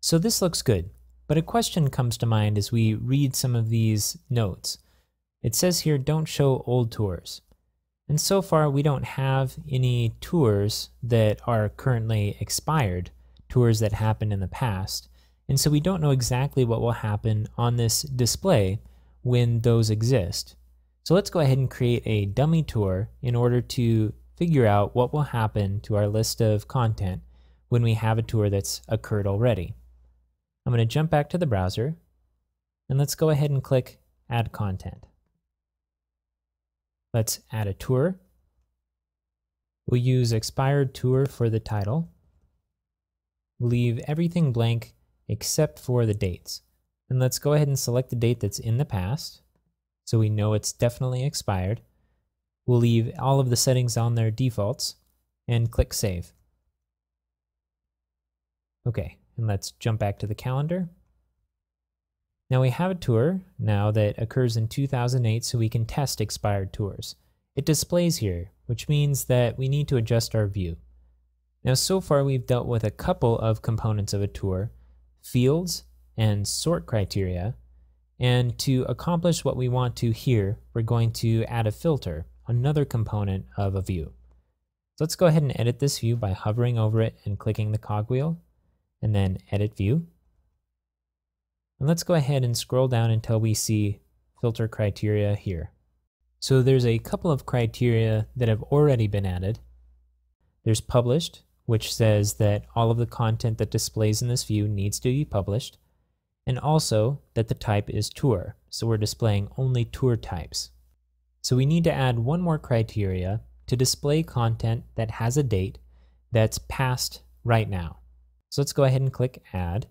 So this looks good, but a question comes to mind as we read some of these notes. It says here, don't show old tours. And so far we don't have any tours that are currently expired, tours that happened in the past. And so we don't know exactly what will happen on this display when those exist. So let's go ahead and create a dummy tour in order to figure out what will happen to our list of content when we have a tour that's occurred already. I'm going to jump back to the browser, and let's go ahead and click Add Content. Let's add a tour. We'll use expired tour for the title. We'll leave everything blank except for the dates. And let's go ahead and select the date that's in the past, so we know it's definitely expired. We'll leave all of the settings on their defaults and click Save. Okay, and let's jump back to the calendar. Now we have a tour now that occurs in 2008, so we can test expired tours. It displays here, which means that we need to adjust our view. Now so far we've dealt with a couple of components of a tour, fields and sort criteria, and to accomplish what we want to here, we're going to add a filter, another component of a view. So let's go ahead and edit this view by hovering over it and clicking the cogwheel, and then Edit View. And let's go ahead and scroll down until we see filter criteria here. So there's a couple of criteria that have already been added. There's published, which says that all of the content that displays in this view needs to be published, and also that the type is tour. So we're displaying only tour types. So we need to add one more criteria to display content that has a date that's past right now. So let's go ahead and click Add.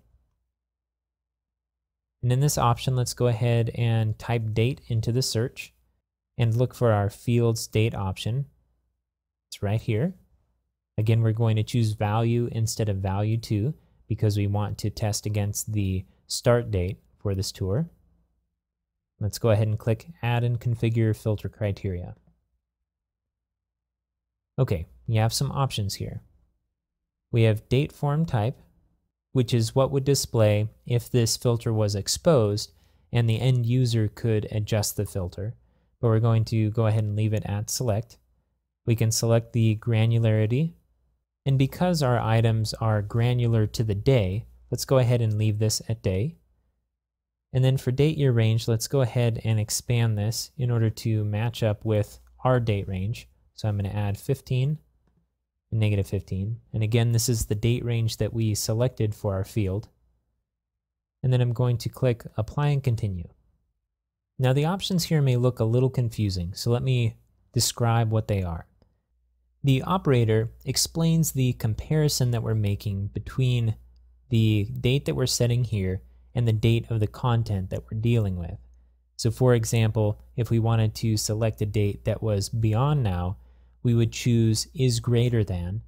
And in this option, let's go ahead and type date into the search and look for our fields date option. It's right here. Again, we're going to choose value instead of value to because we want to test against the start date for this tour. Let's go ahead and click Add and configure filter criteria. Okay, you have some options here. We have date form type, which is what would display if this filter was exposed and the end user could adjust the filter. But we're going to go ahead and leave it at select. We can select the granularity. And because our items are granular to the day, let's go ahead and leave this at day. And then for date year range, let's go ahead and expand this in order to match up with our date range. So I'm going to add 15 and -15. And again, this is the date range that we selected for our field. And then I'm going to click Apply and Continue. Now the options here may look a little confusing, so let me describe what they are. The operator explains the comparison that we're making between the date that we're setting here and the date of the content that we're dealing with. So for example, if we wanted to select a date that was beyond now, we would choose is greater than,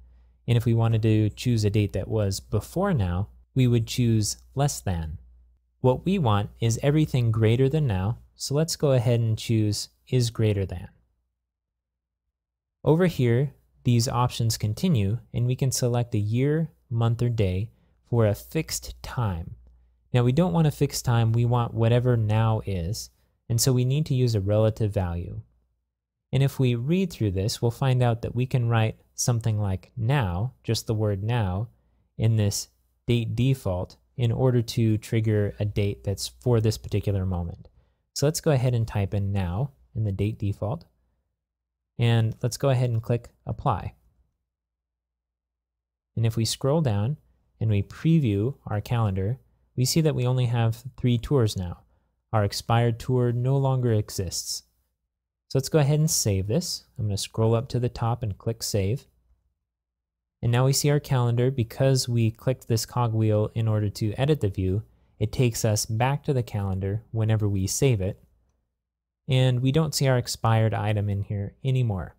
and if we wanted to choose a date that was before now, we would choose less than. What we want is everything greater than now, so let's go ahead and choose is greater than. Over here, these options continue, and we can select a year, month, or day for a fixed time. Now we don't want a fixed time, we want whatever now is, and so we need to use a relative value. And if we read through this, we'll find out that we can write something like now, just the word now, in this date default in order to trigger a date that's for this particular moment. So let's go ahead and type in now in the date default. And let's go ahead and click Apply. And if we scroll down and we preview our calendar, we see that we only have 3 tours now. Our expired tour no longer exists. So let's go ahead and save this. I'm going to scroll up to the top and click Save. And now we see our calendar. Because we clicked this cogwheel in order to edit the view, it takes us back to the calendar whenever we save it. And we don't see our expired item in here anymore.